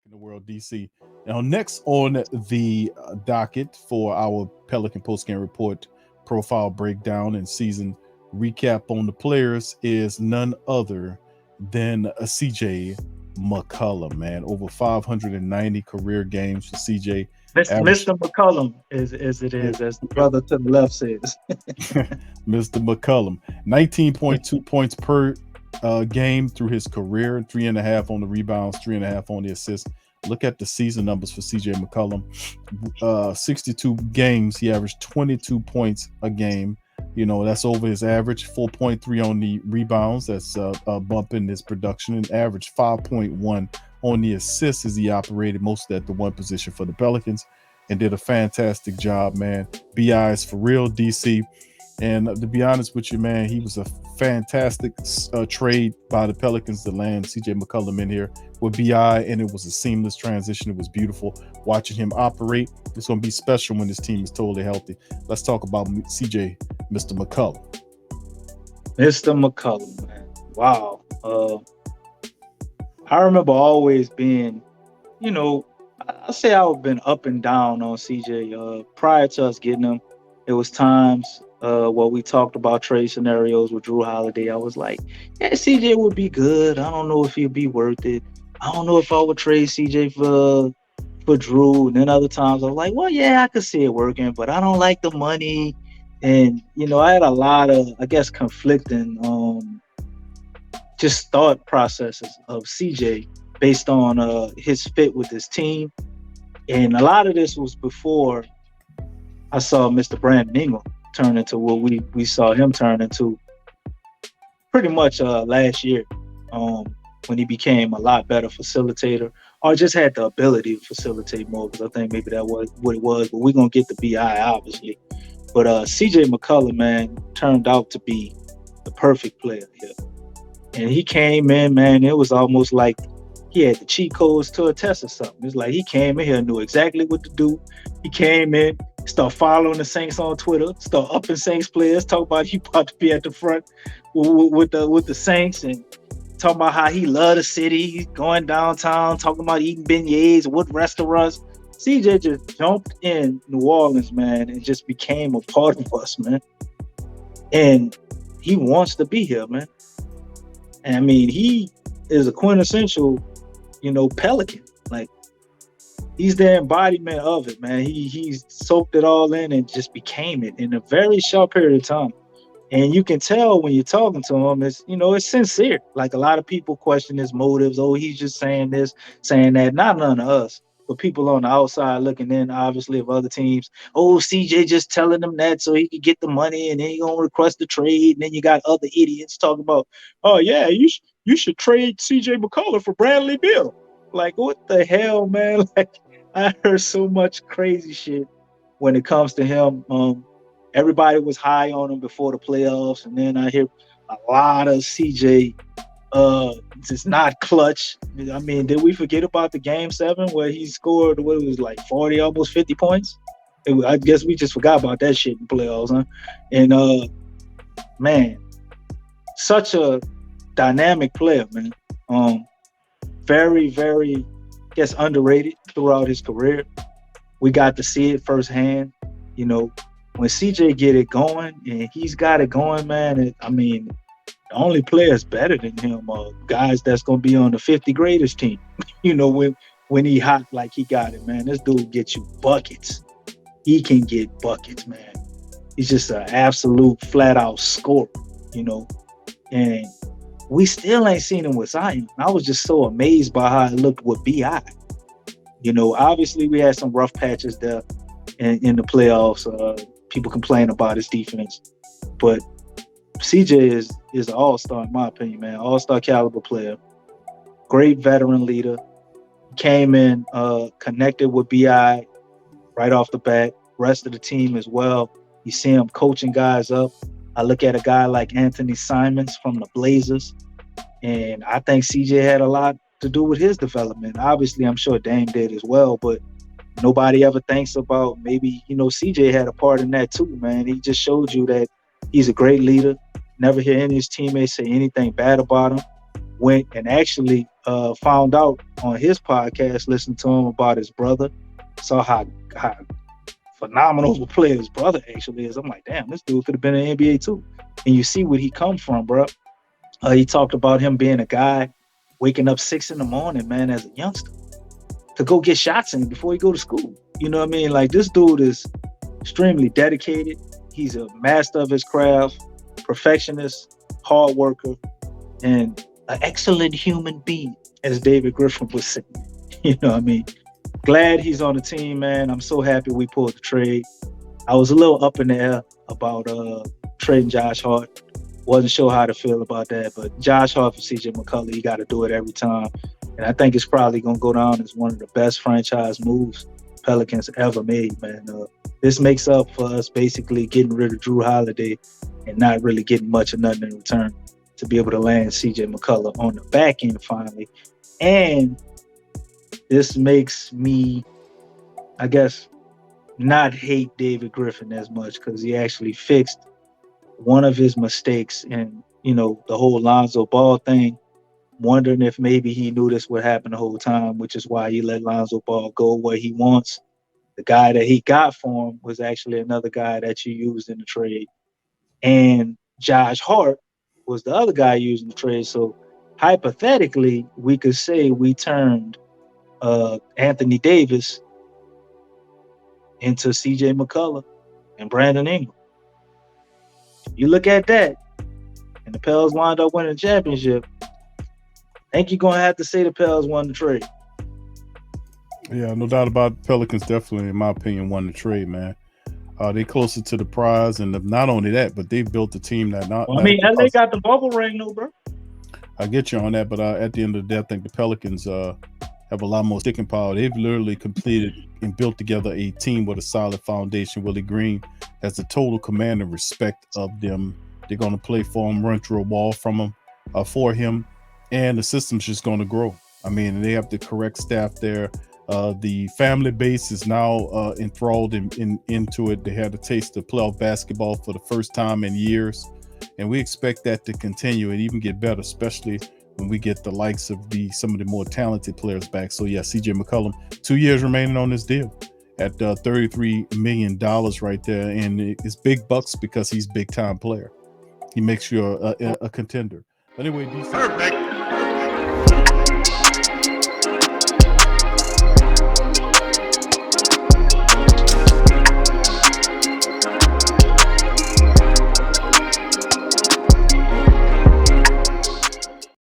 in the world, DC. Now, next on the docket for our Pelican postgame report profile breakdown and season recap on the players is none other than CJ McCollum, man. Over 590 career games for CJ. Average, Mr. McCollum is as it is, as the brother to the left says. Mr. McCollum, 19.2 points per game through his career, 3.5 on the rebounds, 3.5 on the assists. Look at the season numbers for CJ McCollum. 62 games, he averaged 22 points a game. You know, that's over his average. 4.3 on the rebounds. That's a bump in his production. And average 5.1 on the assists as he operated mostly at the one position for the Pelicans and did a fantastic job, man. BI is for real, DC. And to be honest with you, man, he was a fantastic trade by the Pelicans to land CJ McCollum in here with BI, and it was a seamless transition. It was beautiful watching him operate. It's going to be special when this team is totally healthy. Let's talk about CJ, Mr. McCollum. Mr. McCollum, man. Wow. I remember always being, I say I've been up and down on CJ. Prior to us getting him, it was times where we talked about trade scenarios with Drew Holiday. I was like, yeah, CJ would be good. I don't know if he'd be worth it. I don't know if I would trade CJ for Drew. And then other times I was like, well, yeah, I could see it working, but I don't like the money. And, I had a lot of, I guess, conflicting just thought processes of CJ based on his fit with his team. And a lot of this was before I saw Mr. Brandon Ingram turn into what we saw him turn into pretty much last year when he became a lot better facilitator or just had the ability to facilitate more, because I think maybe that was what it was. But we're going to get the BI, obviously. But CJ McCollum, man, turned out to be the perfect player here. And he came in, man, it was almost like he had the cheat codes to a test or something. It's like he came in here and knew exactly what to do. He came in, started following the Saints on Twitter, started upping Saints players, talking about he about to be at the front with the Saints, and talking about how he loved the city. He's going downtown, talking about eating beignets, what restaurants. CJ just jumped in New Orleans, man, and just became a part of us, man. And he wants to be here, man. And I mean, he is a quintessential, Pelican. Like, he's the embodiment of it, man. He's soaked it all in and just became it in a very short period of time. And you can tell when you're talking to him, it's sincere. Like, a lot of people question his motives. Oh, he's just saying this, saying that. Not none of us, but people on the outside looking in, obviously, of other teams. Oh, CJ just telling them that so he could get the money, and then he gonna request the trade. And then you got other idiots talking about, oh yeah, you should trade CJ McCollum for Bradley Beal. Like, what the hell, man? Like, I heard so much crazy shit when it comes to him. Everybody was high on him before the playoffs, and then I hear a lot of CJ just not clutch. I mean, did we forget about the game 7 where he scored what it was like 40, almost 50 points? I guess we just forgot about that shit in playoffs, huh? And man, such a dynamic player, man. Very, very, I guess, underrated throughout his career. We got to see it firsthand. When CJ get it going, and he's got it going, man. The only players better than him are guys that's gonna be on the 50 graders team. When he hot like he got it, man. This dude gets you buckets. He can get buckets, man. He's just an absolute flat out scorer, And we still ain't seen him with Zion. I was just so amazed by how it looked with BI. Obviously we had some rough patches there in the playoffs. People complain about his defense, but CJ is an all-star in my opinion, man. All-star caliber player. Great veteran leader. Came in, connected with BI right off the bat. Rest of the team as well. You see him coaching guys up. I look at a guy like Anthony Simons from the Blazers, and I think CJ had a lot to do with his development. Obviously, I'm sure Dame did as well, but nobody ever thinks about maybe, CJ had a part in that too, man. He just showed you that he's a great leader. Never hear any of his teammates say anything bad about him. went and actually found out on his podcast, listened to him about his brother, saw how phenomenal of a player his brother actually is. I'm like, damn, this dude could have been in the NBA too. And you see where he come from, bro. He talked about him being a guy waking up 6 a.m, man, as a youngster to go get shots in before he go to school. You know what I mean? Like, this dude is extremely dedicated. He's a master of his craft, perfectionist, hard worker, and an excellent human being, as David Griffin would say. You know what I mean? Glad he's on the team, man. I'm so happy we pulled the trade. I was a little up in the air about trading Josh Hart. Wasn't sure how to feel about that, but Josh Hart for CJ McCollum, you got to do it every time. And I think it's probably going to go down as one of the best franchise moves Pelicans ever made, man. This makes up for us basically getting rid of Drew Holiday and not really getting much of nothing in return to be able to land CJ McCollum on the back end finally. And this makes me, I guess, not hate David Griffin as much because he actually fixed one of his mistakes in, the whole Lonzo Ball thing. Wondering if maybe he knew this would happen the whole time, which is why he let Lonzo Ball go where he wants. The guy that he got for him was actually another guy that you used in the trade. And Josh Hart was the other guy used in the trade. So hypothetically, we could say we turned Anthony Davis into CJ McCollum and Brandon Ingram. You look at that, and the Pels wind up winning the championship. I think you're going to have to say the Pels won the trade. Yeah, no doubt about it. Pelicans definitely, in my opinion, won the trade, man. They closer to the prize, and not only that, but they've built a team that LA got the bubble ring, though, bro. I get you on that, but at the end of the day, I think the Pelicans have a lot more sticking power. They've literally completed and built together a team with a solid foundation. Willie Green has the total command and respect of them. They're going to play for him, run through a wall for him, and the system's just going to grow. I mean, they have the correct staff there. The family base is now enthralled into it. They had a taste of playoff basketball for the first time in years, and we expect that to continue and even get better, especially when we get the likes of some of the more talented players back. So yeah, CJ McCollum, 2 years remaining on this deal at $33 million right there, and it's big bucks because he's big time player. He makes you a contender. But anyway, perfect.